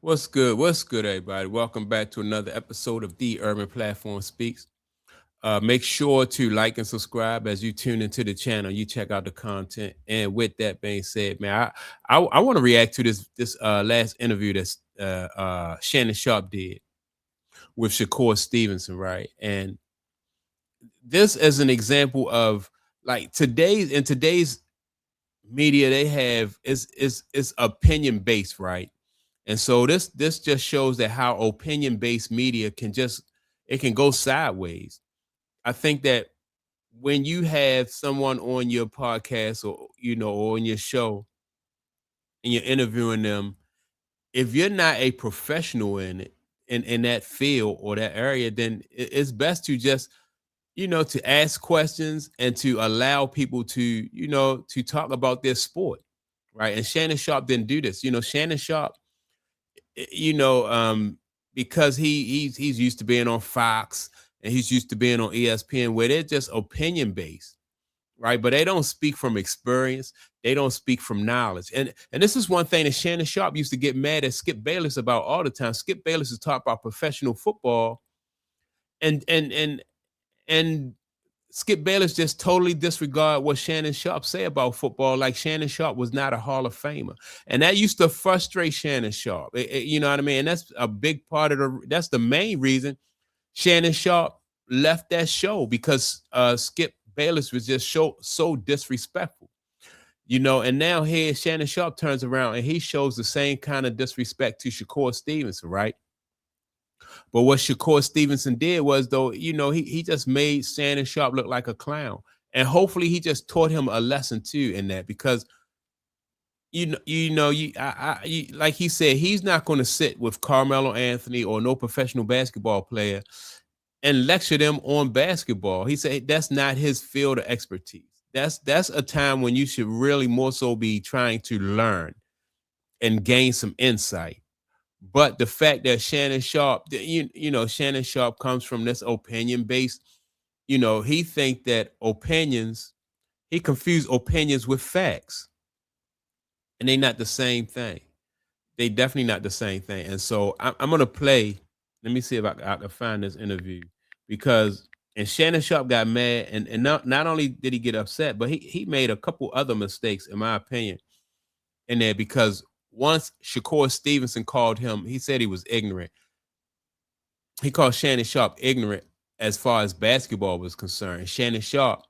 What's good? What's good, everybody? Welcome back to another episode of The Urban Platform Speaks. Make sure to like and subscribe as you tune into the channel. You check out the content. And with that being said, man, I want to react to this last interview that Shannon Sharpe did with Shakur Stevenson, right? And this is an example of like today's media, they have is opinion based, right? And so this just shows that how opinion based media can just it can go sideways. I think that when you have someone on your podcast or or on your show and you're interviewing them, if you're not a professional in it in that field or that area, then it's best to just to ask questions and to allow people to to talk about their sport, right? And Shannon Sharpe didn't do this. Shannon Sharpe, you know, because he's used to being on Fox and he's used to being on ESPN, where they're just opinion based, right? But they don't speak from experience. They don't speak from knowledge. And this is one thing that Shannon Sharpe used to get mad at Skip Bayless about all the time. Skip Bayless is taught about professional football, and Skip Bayless just totally disregard what Shannon Sharpe say about football, like Shannon Sharpe was not a Hall of Famer, and that used to frustrate Shannon Sharpe. You know what I mean? And that's a big part of that's the main reason Shannon Sharpe left that show, because Skip Bayless was just so disrespectful. And now here Shannon Sharpe turns around and he shows the same kind of disrespect to Shakur Stevenson, right? But what Shakur Stevenson did was, though, he just made Shannon Sharpe look like a clown. And hopefully he just taught him a lesson too in that, because like he said, he's not going to sit with Carmelo Anthony or no professional basketball player and lecture them on basketball. He said that's not his field of expertise. That's a time when you should really more so be trying to learn and gain some insight. But the fact that Shannon Sharpe, Shannon Sharpe comes from this opinion based, he think that he confused opinions with facts, and they not the same thing. They definitely not the same thing. And so I'm gonna play. Let me see if I can find this interview, because and Shannon Sharpe got mad, and not only did he get upset, but he made a couple other mistakes, in my opinion, in there, because once Shakur Stevenson called him, he said he was ignorant. He called Shannon Sharpe ignorant as far as basketball was concerned. Shannon Sharpe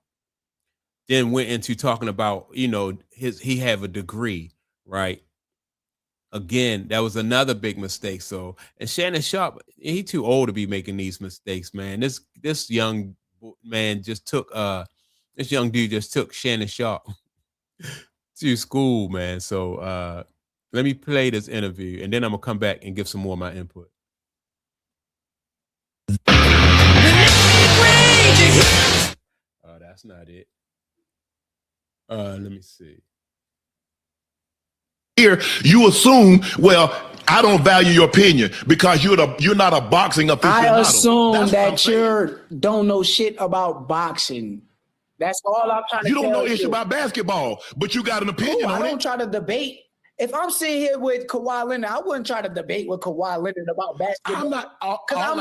then went into talking about, he have a degree, right? Again, that was another big mistake. So, and Shannon Sharpe, he too old to be making these mistakes, man. This young man just took this young dude just took Shannon Sharpe to school, man. So let me play this interview, and then I'm gonna come back and give some more of my input. That's not it. Let me see. Here, you assume, well, I don't value your opinion because you're not a boxing aficionado. I assume that you don't know shit about boxing. That's all I'm trying to tell you. You don't know shit about basketball, but you got an opinion on it. I don't try to debate. If I'm sitting here with Kawhi Leonard, I wouldn't try to debate with Kawhi Leonard about basketball. I'm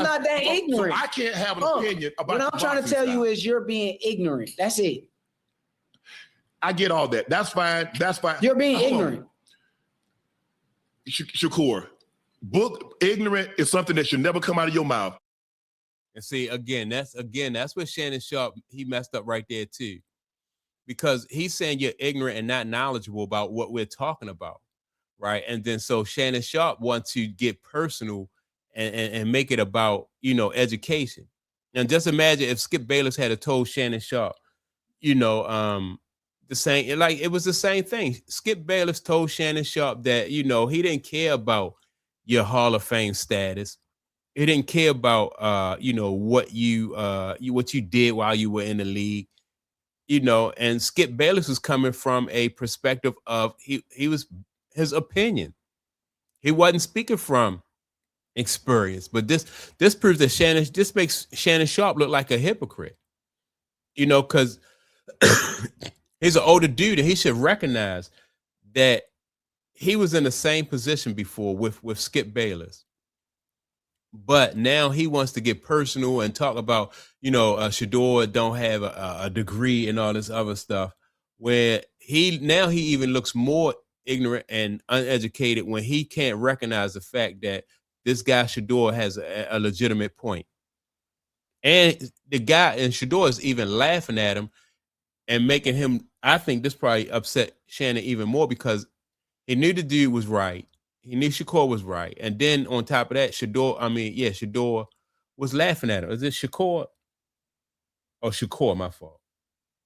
not that ignorant. So I can't have an opinion about. What I'm trying to tell you is you're being ignorant. That's it. I get all that. That's fine. That's fine. You're being ignorant. Shakur, book ignorant is something that should never come out of your mouth. And see, that's what Shannon Sharpe, he messed up right there too, because he's saying you're ignorant and not knowledgeable about what we're talking about, right? And then so Shannon Sharpe wants to get personal and make it about education. And just imagine if Skip Bayless had told Shannon Sharpe, the same, like it was the same thing. Skip Bayless told Shannon Sharpe that he didn't care about your Hall of Fame status. He didn't care about what you did while you were in the league. And Skip Bayless was coming from a perspective of he was his opinion. He wasn't speaking from experience. But this proves that this makes Shannon Sharpe look like a hypocrite. Because he's an older dude and he should recognize that he was in the same position before with Skip Bayless. But now he wants to get personal and talk about, Shador don't have a degree and all this other stuff, where he even looks more ignorant and uneducated when he can't recognize the fact that this guy Shador has a legitimate point. And the guy and Shador is even laughing at him and making him, I think this probably upset Shannon even more because he knew the dude was right. He knew Shakur was right. And then on top of that, Shador was laughing at him. Is it Shakur? Oh, Shakur, my fault.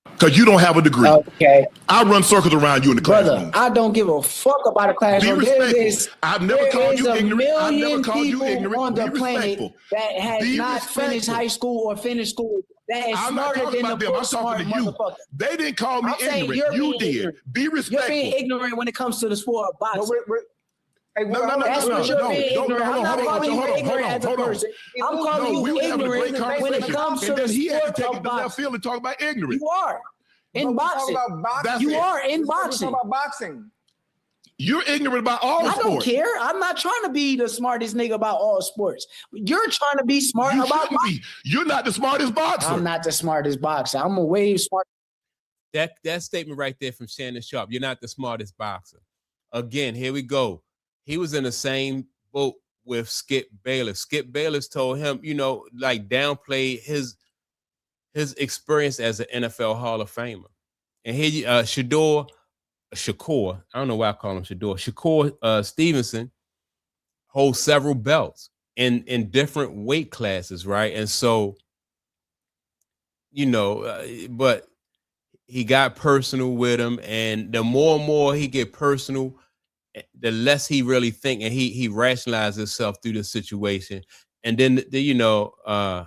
Because you don't have a degree. Okay. I run circles around you in the classroom. Brother, I don't give a fuck about a classroom. Be respectful. I've never called you ignorant. I've never called you ignorant. On the Be respectful. That has not finished high school or finished school. That is I'm not talking about them. I'm talking to you. They didn't call me ignorant. You did. Ignorant. Be respectful. You're being ignorant when it comes to the sport of boxing. No. That's what you're being ignorant. I'm not calling you ignorant as a person. I'm calling you ignorant when it comes to the sport of boxing. And talk about ignorance. You are. In boxing. You are in boxing. About boxing. You're ignorant about all sports. I don't care. I'm not trying to be the smartest nigga about all sports. You're trying to be smart about boxing. You're not the smartest boxer. I'm not the smartest boxer. I'm a way smart. That statement right there from Shannon Sharpe. You're not the smartest boxer. Again, here we go. He was in the same boat with Skip Bayless. Skip Bayless told him, downplay his experience as an NFL Hall of Famer. And here, Shakur, I don't know why I call him Shador. Shakur Stevenson holds several belts in different weight classes, right? And so, but he got personal with him, and the more and more he get personal, the less he really think, and he rationalized himself through the situation. And then the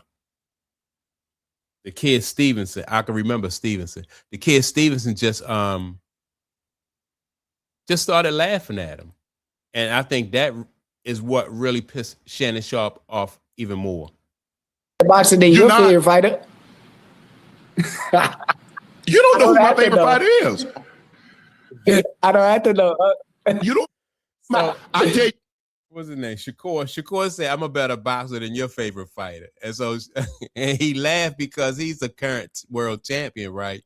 kid Stevenson, I can remember Stevenson. The kid Stevenson just started laughing at him. And I think that is what really pissed Shannon Sharpe off even more. Boxing than your favorite fighter. You don't know who my favorite fighter is. I don't have to know. You don't. So, I tell you. What's his name? Shakur said, I'm a better boxer than your favorite fighter. And so, and he laughed because he's a current world champion, right?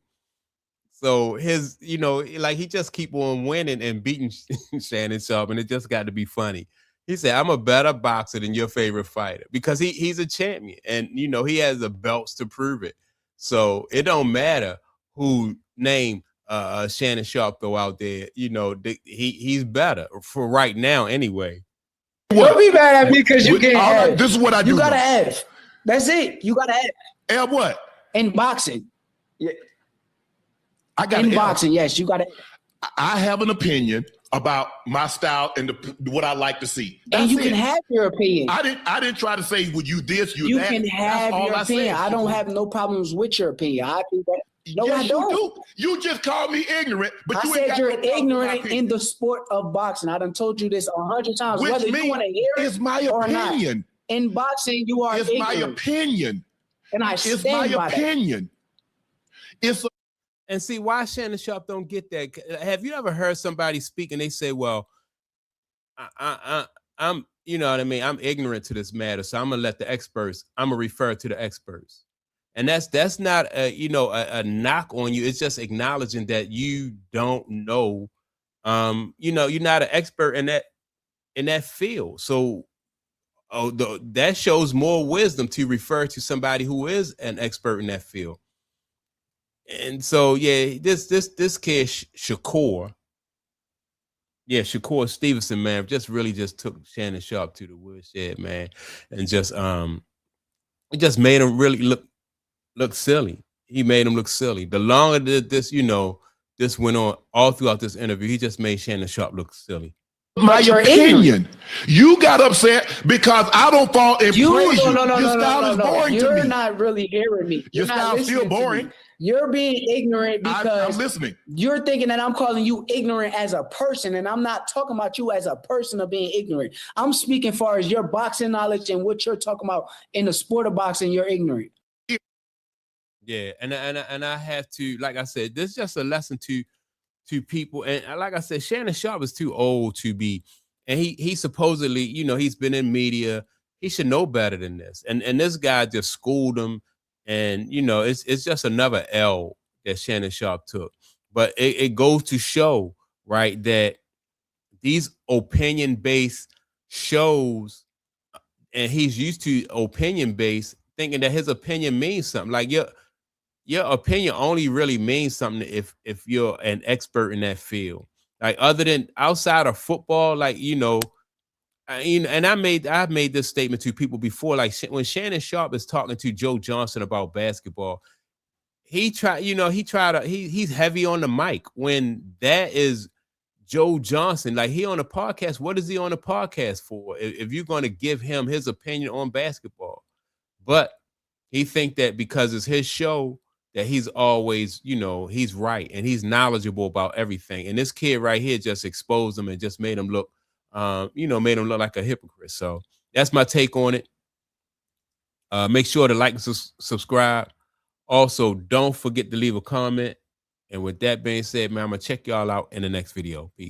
So his, he just keep on winning and beating Shannon Sharpe, and it just got to be funny. He said, I'm a better boxer than your favorite fighter because he's a champion, and he has the belts to prove it. So it don't matter who named Shannon Sharpe go out there. He's better for right now anyway. Don't be mad at me because you get F. This is what I do. You got to F. That's it. You got to F. F what? In boxing. Yeah. I got in boxing, yes, you got to. I have an opinion about my style and what I like to see. And you can have your opinion. I didn't try to say, would you this, you that. You can have your opinion. I don't have no problems with your opinion. I think that. No, yes, I don't. You do. You just called me ignorant, but I said you're ignorant in the sport of boxing. I done told you this 100 times. Which whether you want to hear it my or opinion. Not. In boxing, you are ignorant. It's my opinion. And I stand by that. It's my opinion. And see why Shannon Sharpe don't get that. Have you ever heard somebody speak and they say, "Well, I'm, you know what I mean? I'm ignorant to this matter, so I'm gonna let the experts. I'm gonna refer to the experts." And that's not a knock on you. It's just acknowledging that you don't know. You're not an expert in that field. So, that shows more wisdom to refer to somebody who is an expert in that field. And so, yeah, this kid Shakur, Shakur Stevenson, man, just took Shannon Sharpe to the woodshed, man, and just it just made him really look silly. He made him look silly. The longer this went on all throughout this interview, he just made Shannon Sharpe look silly. My opinion. You got upset because I don't fall in praise you. Your style is boring to me. You're not really hearing me. Your style is still boring. You're being ignorant because I'm listening. You're thinking that I'm calling you ignorant as a person, and I'm not talking about you as a person of being ignorant. I'm speaking far as your boxing knowledge and what you're talking about in the sport of boxing. You're ignorant. Yeah, and I have to, like I said, this is just a lesson to to people. And like I said, Shannon Sharpe is too old to be, and he supposedly, you know, he's been in media. He should know better than this. And this guy just schooled him. And you know, it's just another L that Shannon Sharpe took. But it goes to show, right, that these opinion-based shows, and he's used to opinion-based, thinking that his opinion means something. Like your opinion only really means something if you're an expert in that field. Like other than outside of football, like you know, and I've made this statement to people before. Like when Shannon Sharpe is talking to Joe Johnson about basketball, he's heavy on the mic when that is Joe Johnson. Like he on a podcast. What is he on a podcast for? If you're going to give him his opinion on basketball, but he think that because it's his show that he's always, you know, he's right and he's knowledgeable about everything. And this kid right here just exposed him and just made him look, made him look like a hypocrite. So that's my take on it. Make sure to like and subscribe. Also, don't forget to leave a comment. And with that being said, man, I'm going to check y'all out in the next video. Peace.